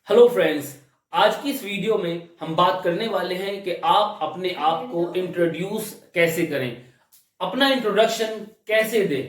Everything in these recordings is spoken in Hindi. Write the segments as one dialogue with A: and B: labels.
A: हेलो फ्रेंड्स, आज की इस वीडियो में हम बात करने वाले हैं कि आप अपने आप को इंट्रोड्यूस कैसे करें, अपना इंट्रोडक्शन कैसे दें।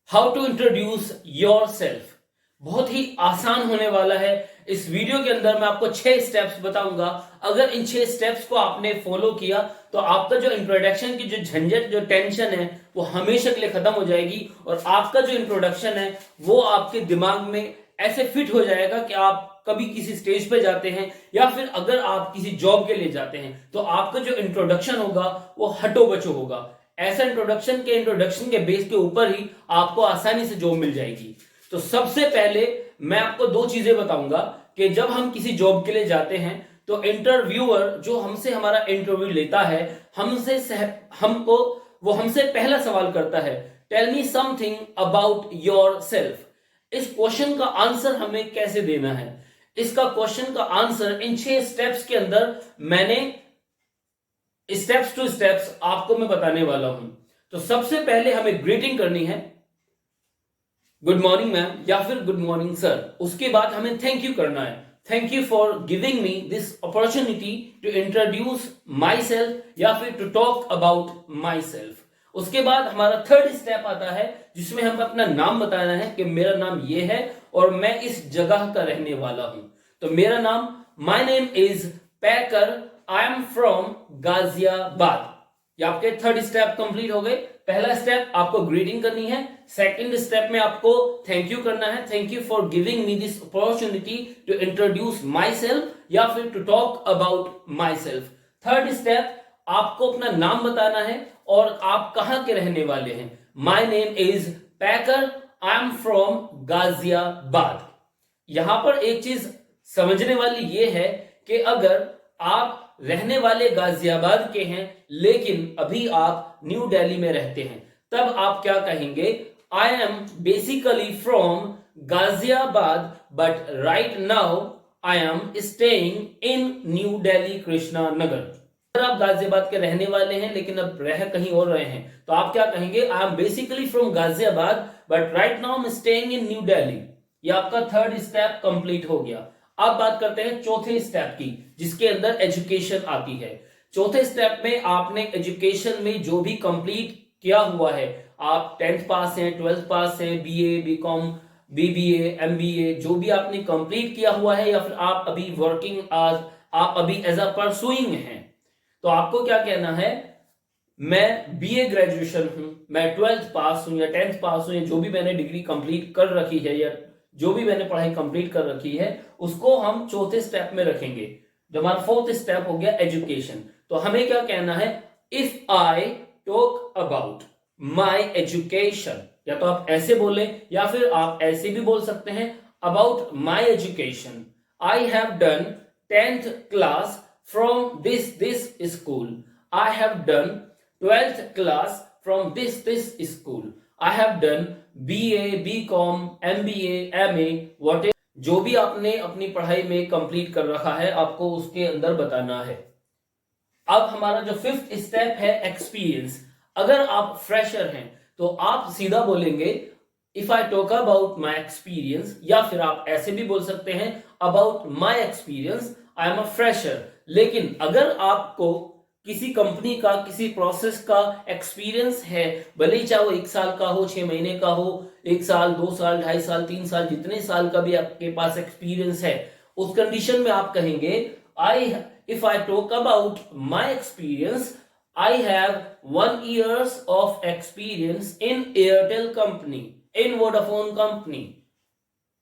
A: How to introduce yourself बहुत ही आसान होने वाला है। इस वीडियो के अंदर मैं आपको 6 स्टेप्स बताऊंगा। अगर इन 6 स्टेप्स को आपने फॉलो किया तो आपका जो इंट्रोडक्शन की जो झंझट जो टेंशन है वो हमेशा के लिए खत्म हो जाएगी और आपका जो इंट्रोडक्शन है वो आपके दिमाग में ऐसे फिट हो जाएगा कि आप कभी किसी स्टेज पे जाते हैं या फिर अगर आप किसी जॉब के लिए जाते हैं तो आपका जो इंट्रोडक्शन होगा वो हटो बचो होगा। ऐसा इंट्रोडक्शन के बेस के ऊपर ही आपको आसानी से जॉब मिल जाएगी। तो सबसे पहले मैं आपको 2 चीजें बताऊंगा कि जब हम किसी जॉब के लिए जाते हैं तो इंटरव्यूअर जो हमसे हमारा इंटरव्यू लेता है हमसे पहला सवाल करता है, tell me something about yourself. इस क्वेश्चन का आंसर हमें कैसे देना है, इसका क्वेश्चन का आंसर इन 6 स्टेप्स के अंदर मैंने स्टेप्स टू स्टेप्स आपको मैं बताने वाला हूं। तो सबसे पहले हमें ग्रीटिंग करनी है, गुड मॉर्निंग मैम या फिर गुड मॉर्निंग सर। उसके बाद हमें थैंक यू करना है, thank you for giving me this opportunity to introduce myself या फिर to talk about myself. उसके बाद हमारा थर्ड स्टेप आता है जिसमें हमें अपना नाम बताना है कि मेरा नाम ये है और मैं इस जगह का रहने वाला हूं। तो मेरा नाम, माई name is packer, I am from Ghaziabad. ये आपके थर्ड स्टेप कंप्लीट हो गए। पहला स्टेप आपको ग्रीटिंग करनी है, सेकंड स्टेप में आपको थैंक यू करना है, thank you for giving me this opportunity to introduce myself या फिर to talk about myself. Third step आपको अपना नाम बताना है और आप कहां के रहने वाले हैं। माई name is packer, I am from Ghaziabad. यहां पर एक चीज समझने वाली यह है कि अगर आप रहने वाले गाजियाबाद के हैं लेकिन अभी आप न्यू दिल्ली में रहते हैं तब आप क्या कहेंगे, I am basically from Ghaziabad but right now I am staying in New Delhi Krishna Nagar. अगर आप गाजियाबाद के रहने वाले हैं लेकिन अब रह कहीं और रहे हैं तो आप क्या कहेंगे, I am basically from Ghaziabad but right now I am staying in New Delhi. ये आपका थर्ड स्टेप कंप्लीट हो गया। अब बात करते हैं चौथे स्टेप की जिसके अंदर एजुकेशन आती है। चौथे स्टेप में आपने एजुकेशन में जो भी कंप्लीट किया हुआ है, आप 10th पास हैं, 12th पास हैं, बीए, बीकॉम, बीबीए, एमबीए, जो भी आपने कंप्लीट किया हुआ है या फिर आप अभी वर्किंग आज आप अभी एज अ परसुइंग हैं तो आपको क्या कहना है, मैं बीए ग्रेजुएशन हूं, मैं 12th पास हूं या 10th पास हूं या जो भी मैंने डिग्री कंप्लीट कर रखी है या जो भी मैंने पढ़ाई कंप्लीट कर रखी है उसको हम चौथे स्टेप में रखेंगे। जो हमारा फोर्थ स्टेप हो गया एजुकेशन, तो हमें क्या कहना है, if I talk about my education, या तो आप ऐसे बोले या फिर आप ऐसे भी बोल सकते हैं, about my education I have done 10th class from this school, I have done 12th class from this school, I have done BA, BCom, MBA, MA, what जो भी आपने अपनी पढ़ाई में कंप्लीट कर रखा है आपको उसके अंदर बताना है। अब हमारा जो फिफ्थ स्टेप है एक्सपीरियंस। अगर आप फ्रेशर हैं तो आप सीधा बोलेंगे if I talk about my experience या फिर आप ऐसे भी बोल सकते हैं about my experience I am a fresher. लेकिन अगर आपको किसी कंपनी का किसी प्रोसेस का एक्सपीरियंस है, भले ही चाहे वो 1 साल का हो, 6 महीने का हो, 1 साल, 2 साल, 2.5 साल, 3 साल, जितने साल का भी आपके पास एक्सपीरियंस है, उस कंडीशन में आप कहेंगे if I talk about my experience I have 1 years of experience in Airtel company, in Vodafone company.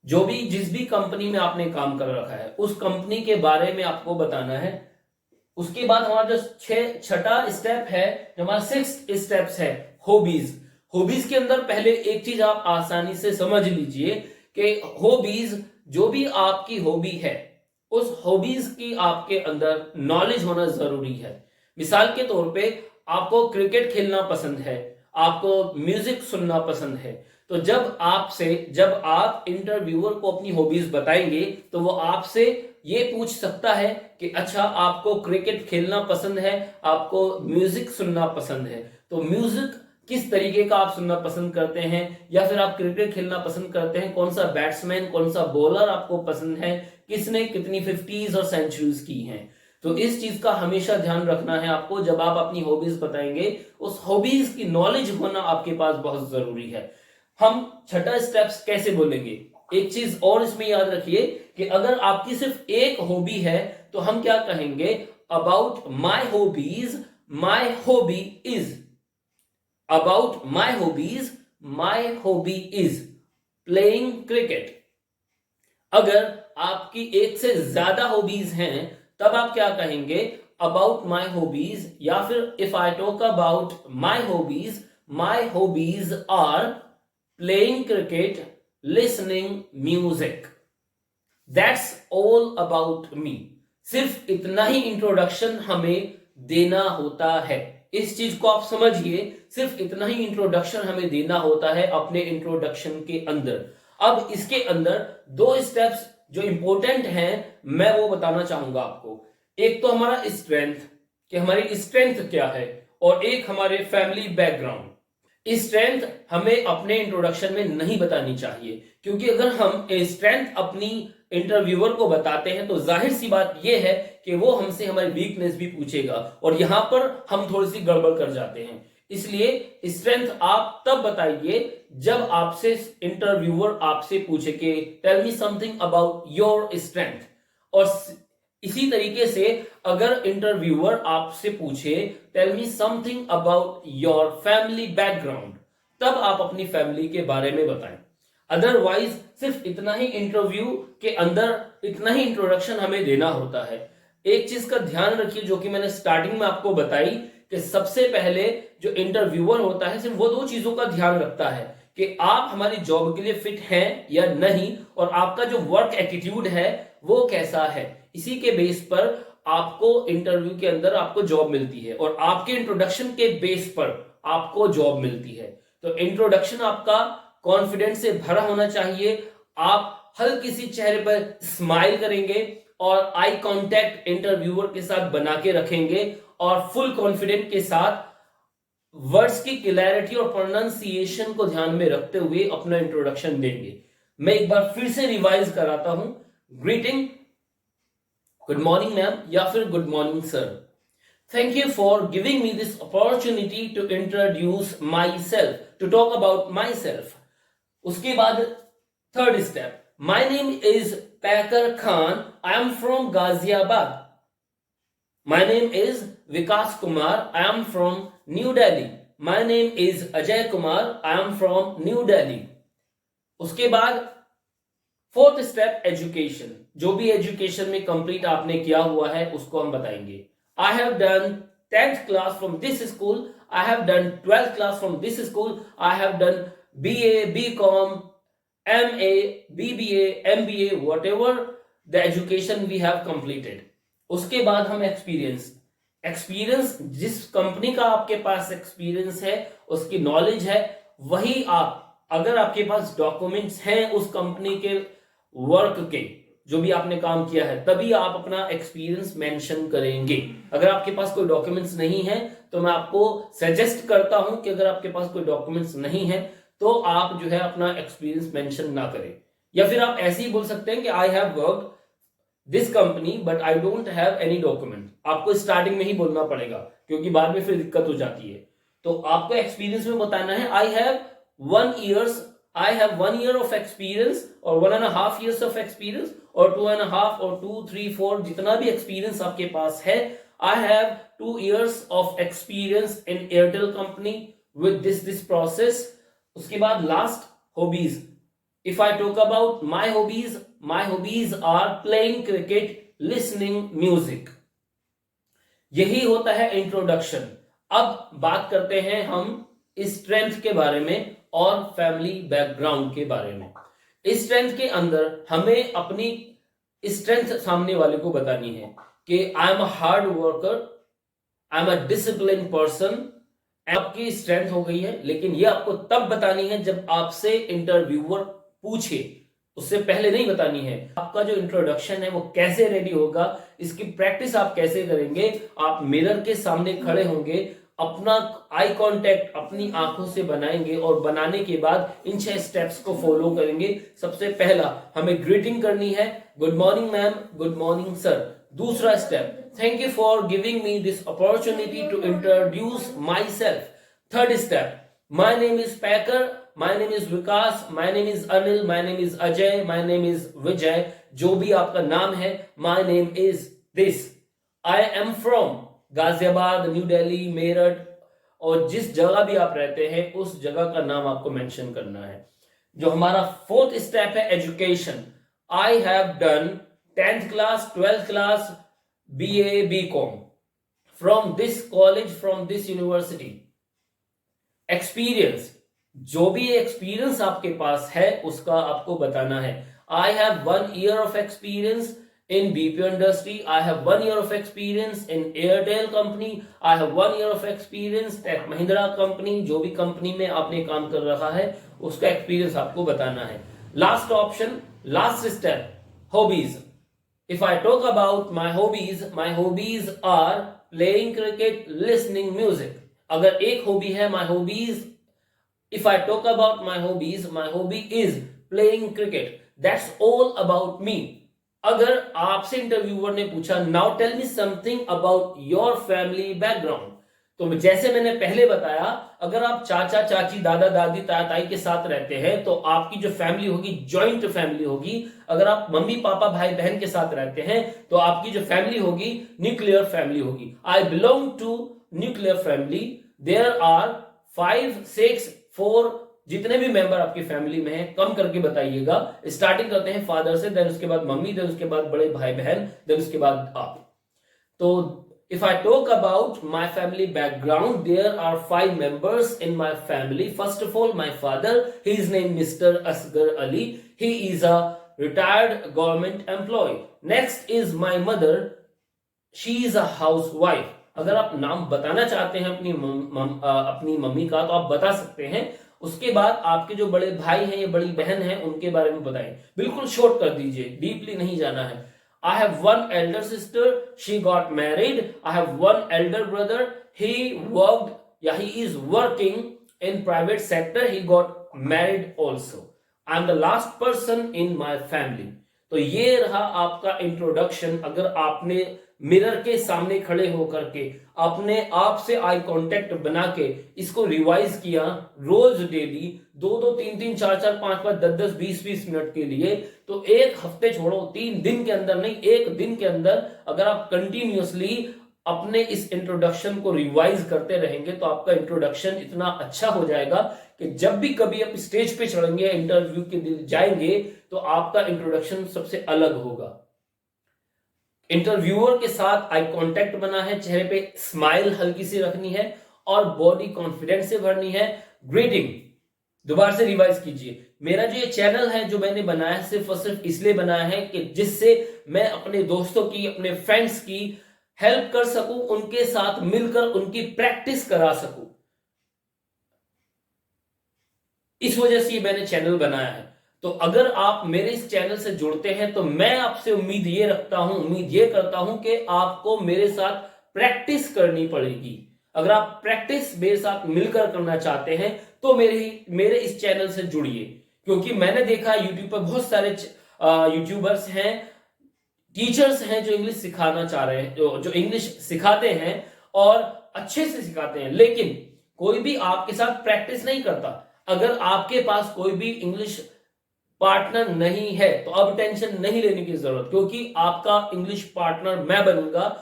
A: जो भी जिस भी कंपनी में आपने काम कर रखा है उस कंपनी के बारे में आपको बताना है। उसके बाद हमारा जो छठा स्टेप है, जो हमारा 6th स्टेप्स है हॉबीज। हॉबीज के अंदर पहले एक चीज आप आसानी से समझ लीजिए कि हॉबीज, जो भी आपकी हॉबी है उस हॉबीज की आपके अंदर नॉलेज होना जरूरी है। मिसाल के तौर पे आपको क्रिकेट खेलना पसंद है, आपको म्यूजिक सुनना पसंद है, तो जब आप इंटरव्यूअर को अपनी हॉबीज बताएंगे तो वो आपसे ये पूछ सकता है कि अच्छा आपको क्रिकेट खेलना पसंद है, आपको म्यूजिक सुनना पसंद है, तो म्यूजिक किस तरीके का आप सुनना पसंद करते हैं, या फिर आप क्रिकेट खेलना पसंद करते हैं, कौन सा बैट्समैन कौन सा बॉलर आपको पसंद है, किसने कितनी 50s और सेंचुरीज की हैं। तो इस चीज का हमेशा ध्यान रखना है आपको। जब आप अपनी हॉबीज बताएंगे, उस हॉबीज की नॉलेज होना आपके पास बहुत जरूरी है। हम छठा स्टेप्स कैसे बोलेंगे, एक चीज और इसमें याद रखिए कि अगर आपकी सिर्फ एक हॉबी है तो हम क्या कहेंगे, about my hobbies, my hobby is, about my hobbies, my hobby is playing cricket. अगर आपकी एक से ज्यादा हॉबीज हैं तब आप क्या कहेंगे, अबाउट माई हॉबीज, या फिर if I talk about my hobbies are playing cricket, listening music, that's all about me. सिर्फ इतना ही इंट्रोडक्शन हमें देना होता है। इस चीज को आप समझिए, सिर्फ इतना ही इंट्रोडक्शन हमें देना होता है अपने इंट्रोडक्शन के अंदर। अब इसके अंदर दो स्टेप्स जो इंपॉर्टेंट हैं मैं वो बताना चाहूंगा आपको। एक तो हमारा स्ट्रेंथ, कि हमारी स्ट्रेंथ क्या है, और एक हमारे फैमिली बैकग्राउंड। स्ट्रेंथ हमें अपने इंट्रोडक्शन में नहीं बतानी चाहिए, क्योंकि अगर हम स्ट्रेंथ अपनी इंटरव्यूअर को बताते हैं तो जाहिर सी बात यह है कि वो हमसे हमारी वीकनेस भी पूछेगा, और यहां पर हम थोड़ी सी गड़बड़ कर जाते हैं। इसलिए स्ट्रेंथ आप तब बताइए जब आपसे इंटरव्यूअर आपसे पूछे कि tell me something about your strength. और इसी तरीके से अगर इंटरव्यूअर आपसे पूछे tell me something about your family background, तब आप अपनी फैमिली के बारे में बताएं। अदरवाइज सिर्फ इतना ही इंटरव्यू के अंदर, इतना ही इंट्रोडक्शन हमें देना होता है। एक चीज का ध्यान रखिए जो कि मैंने स्टार्टिंग में आपको बताई, कि सबसे पहले जो इंटरव्यूअर होता है सिर्फ वो दो चीजों का ध्यान रखता है कि आप हमारी जॉब के लिए फिट हैं या नहीं, और आपका जो वर्क एटीट्यूड है वो कैसा है। इसी के बेस पर आपको इंटरव्यू के अंदर आपको जॉब मिलती है, और आपके इंट्रोडक्शन के बेस पर आपको जॉब मिलती है। तो इंट्रोडक्शन आपका कॉन्फिडेंस से भरा होना चाहिए। आप हल्की सी चेहरे पर स्माइल करेंगे और आई कांटेक्ट इंटरव्यूअर के साथ बना के रखेंगे, और फुल कॉन्फिडेंट के साथ वर्ड्स की क्लैरिटी और प्रोनाउंसिएशन को ध्यान में रखते हुए अपना इंट्रोडक्शन देंगे। मैं एक बार फिर से रिवाइज कराता हूं। ग्रीटिंग, गुड मॉर्निंग मैम, या फिर good morning sir. Thank you for giving me this opportunity to introduce myself, to talk about myself. उसके बाद third step, my name is Paikar Khan, I am from Ghaziabad. My name is Vikas Kumar. I am from New Delhi. My name is Ajay Kumar. I am from New Delhi. उसके बाद फोर्थ स्टेप, एजुकेशन। जो भी एजुकेशन में कंप्लीट आपने किया हुआ है उसको हम बताएंगे। I have done 10th class from this school. I have done 12th class from this school. I have done BA, BCom, MA, BBA, MBA, whatever the education we have completed. उसके बाद हम एक्सपीरियंस जिस कंपनी का आपके पास एक्सपीरियंस है, उसकी नॉलेज है, वही आप, अगर आपके पास डॉक्यूमेंट्स हैं उस कंपनी के वर्क के, जो भी आपने काम किया है, तभी आप अपना एक्सपीरियंस मेंशन करेंगे। अगर आपके पास कोई डॉक्यूमेंट्स नहीं है तो मैं आपको सजेस्ट करता हूं कि अगर आपके पास कोई डॉक्यूमेंट्स नहीं है तो आप जो है अपना एक्सपीरियंस मेंशन ना करें, या फिर आप ऐसे ही बोल सकते हैं कि I have worked this company but I don't have any document. आपको स्टार्टिंग में ही बोलना पड़ेगा, क्योंकि बाद में फिर दिक्कत हो जाती है। तो आपको एक्सपीरियंस में बताना है I have 1 year of experience, और 1.5 years ऑफ एक्सपीरियंस, और 2.5 और 2, 3, 4 जितना भी एक्सपीरियंस आपके पास है। I have 2 years of experience in Airtel company with this process. उसके बाद last, hobbies. If I talk about my hobbies are playing cricket, listening music. यही होता है इंट्रोडक्शन। अब बात करते हैं हम स्ट्रेंथ के बारे में और फैमिली बैकग्राउंड के बारे में। स्ट्रेंथ के अंदर हमें अपनी स्ट्रेंथ सामने वाले को बतानी है कि I am a hard worker, I am a discipline person. आपकी स्ट्रेंथ हो गई है, लेकिन ये आपको तब बतानी है जब आपसे इंटरव्यूअर पूछे, उससे पहले नहीं बतानी है। आपका जो इंट्रोडक्शन है वो कैसे रेडी होगा, इसकी प्रैक्टिस आप कैसे करेंगे। आप मिरर के सामने खड़े होंगे, अपना आई कांटेक्ट अपनी आंखों से बनाएंगे और बनाने के बाद इन 6 स्टेप्स को फॉलो करेंगे। सबसे पहला हमें ग्रीटिंग करनी है, good morning ma'am, good morning sir. दूसरा step, thank you for giving me this opportunity to introduce myself. Third step, my name is Packer, my name is Vikas, my name is Anil, my name is Ajay, my name is Vijay, जो भी आपका नाम है, my name is this, I am from Ghaziabad, New Delhi, Meerut, और जिस जगह भी आप रहते हैं उस जगह का नाम आपको मेंशन करना है। जो हमारा फोर्थ स्टेप है, education, I have done 10th class, 12th class, BA, BCom from this college, from this university. Experience, जो भी एक्सपीरियंस आपके पास है उसका आपको बताना है। I have 1 year of experience in BPO industry, I have 1 year of experience in Airtel company, I have 1 year of experience Tech Mahindra company, जो भी कंपनी में आपने काम कर रहा है उसका एक्सपीरियंस आपको बताना है। Last option, last step, hobbies. If I talk about my hobbies are playing cricket, listening music। अगर एक हॉबी है my hobbies, if I talk about my hobby is playing cricket, that's all about me। अगर आपसे इंटरव्यूअर ने पूछा now tell me something about your family background, तो जैसे मैंने पहले बताया, अगर आप चाचा चाची दादा दादी ताया ताई के साथ रहते हैं तो आपकी जो फैमिली होगी जॉइंट फैमिली होगी। अगर आप मम्मी पापा भाई बहन के साथ रहते हैं तो आपकी जो फैमिली होगी न्यूक्लियर फैमिली होगी। I belong to nuclear family, there are 5 6 4 जितने भी मेंबर आपकी फैमिली में हैं कम करके बताइएगा। स्टार्टिंग करते हैं फादर से, देन उसके बाद मम्मी, देन उसके बाद बड़े भाई बहन, देन उसके बाद आप। तो if I talk about my family background, there are 5 members in my family. First of all my father, he is name mister Asgar Ali, he is a retired government employ. Next is my mother, she is a housewife. अगर आप नाम बताना चाहते हैं अपनी मम्मी का तो आप बता सकते हैं। उसके बाद आपके जो बड़े भाई हैं या बड़ी बहन हैं उनके बारे में बताएं, बिल्कुल शॉर्ट कर दीजिए, डीपली नहीं जाना है। I have 1 elder sister, she got married। I have 1 elder brother, he worked या he is working in private sector, he got married also। I am the last person in my family। तो ये रहा आपका इंट्रोडक्शन। अगर आपने मिरर के सामने खड़े होकर के अपने आप से आई कांटेक्ट बना के इसको रिवाइज किया रोज डेली 2-2 3-3 4-4 5-5 10-10 20-20 मिनट के लिए, तो एक हफ्ते छोड़ो 3 दिन के अंदर नहीं, 1 दिन के अंदर अगर आप कंटिन्यूअसली अपने इस इंट्रोडक्शन को रिवाइज करते रहेंगे तो आपका इंट्रोडक्शन इतना अच्छा हो जाएगा कि जब भी कभी आप स्टेज पे चढ़ेंगे, इंटरव्यू के लिए जाएंगे, तो आपका इंट्रोडक्शन सबसे अलग होगा। इंटरव्यूअर के साथ आई कांटेक्ट बना है, चेहरे पे स्माइल हल्की सी रखनी है और बॉडी कॉन्फिडेंस से भरनी है। ग्रीटिंग दोबारा से रिवाइज कीजिए। मेरा जो ये चैनल है जो मैंने बनाया सिर्फ और सिर्फ इसलिए बनाया है कि जिससे मैं अपने दोस्तों की, अपने फ्रेंड्स की हेल्प कर सकूं, उनके साथ मिलकर उनकी प्रैक्टिस करा सकूं। इस वजह से मैंने चैनल बनाया है। तो अगर आप मेरे इस चैनल से जुड़ते हैं तो मैं आपसे उम्मीद ये रखता हूं, उम्मीद ये करता हूं कि आपको मेरे साथ प्रैक्टिस करनी पड़ेगी। अगर आप प्रैक्टिस मेरे साथ मिलकर करना चाहते हैं तो मेरे इस चैनल से जुड़िए, क्योंकि मैंने देखा यूट्यूब पर बहुत सारे यूट्यूबर्स हैं, टीचर्स हैं जो इंग्लिश सिखाना चाह रहे हैं, जो इंग्लिश सिखाते हैं और अच्छे से सिखाते हैं, लेकिन कोई भी आपके साथ प्रैक्टिस नहीं करता। अगर आपके पास कोई भी इंग्लिश पार्टनर नहीं है तो अब टेंशन नहीं लेने की जरूरत, क्योंकि आपका इंग्लिश पार्टनर मैं बनूंगा।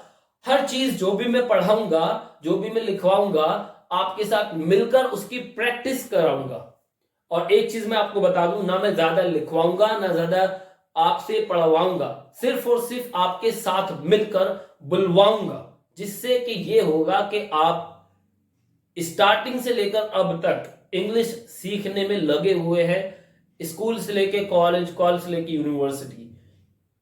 A: हर चीज जो भी मैं पढ़ाऊंगा, जो भी मैं लिखवाऊंगा, आपके साथ मिलकर उसकी प्रैक्टिस कराऊंगा। और एक चीज मैं आपको बता दूं, ना मैं ज्यादा लिखवाऊंगा ना ज्यादा आपसे पढ़वाऊंगा, सिर्फ और सिर्फ आपके साथ मिलकर बुलवाऊंगा, जिससे कि ये होगा कि आप स्टार्टिंग से लेकर अब तक इंग्लिश सीखने में लगे हुए हैं। स्कूल से लेके कॉलेज, कॉलेज से लेके यूनिवर्सिटी,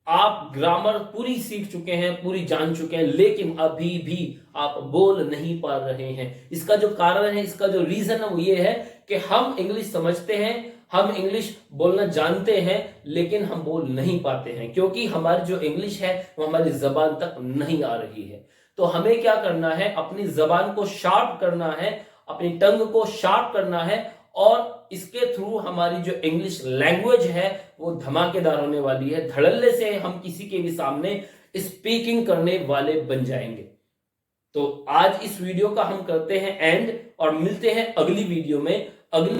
A: आप ग्रामर पूरी सीख चुके हैं, पूरी जान चुके हैं, लेकिन अभी भी आप बोल नहीं पा रहे हैं। इसका जो कारण है, इसका जो रीजन है वो ये है कि हम इंग्लिश समझते हैं, हम इंग्लिश बोलना जानते हैं, लेकिन हम बोल नहीं पाते हैं, क्योंकि हमारी जो इंग्लिश है वो हमारी जबान तक नहीं आ रही है। तो हमें क्या करना है, अपनी जबान को शार्प करना है, अपनी टंग को शार्प करना है, और इसके थ्रू हमारी जो इंग्लिश लैंग्वेज है वो धमाकेदार होने वाली है। धड़ल्ले से हम किसी के भी सामने स्पीकिंग करने वाले बन जाएंगे। तो आज इस वीडियो का हम करते हैं एंड, और मिलते हैं अगली वीडियो में। अगली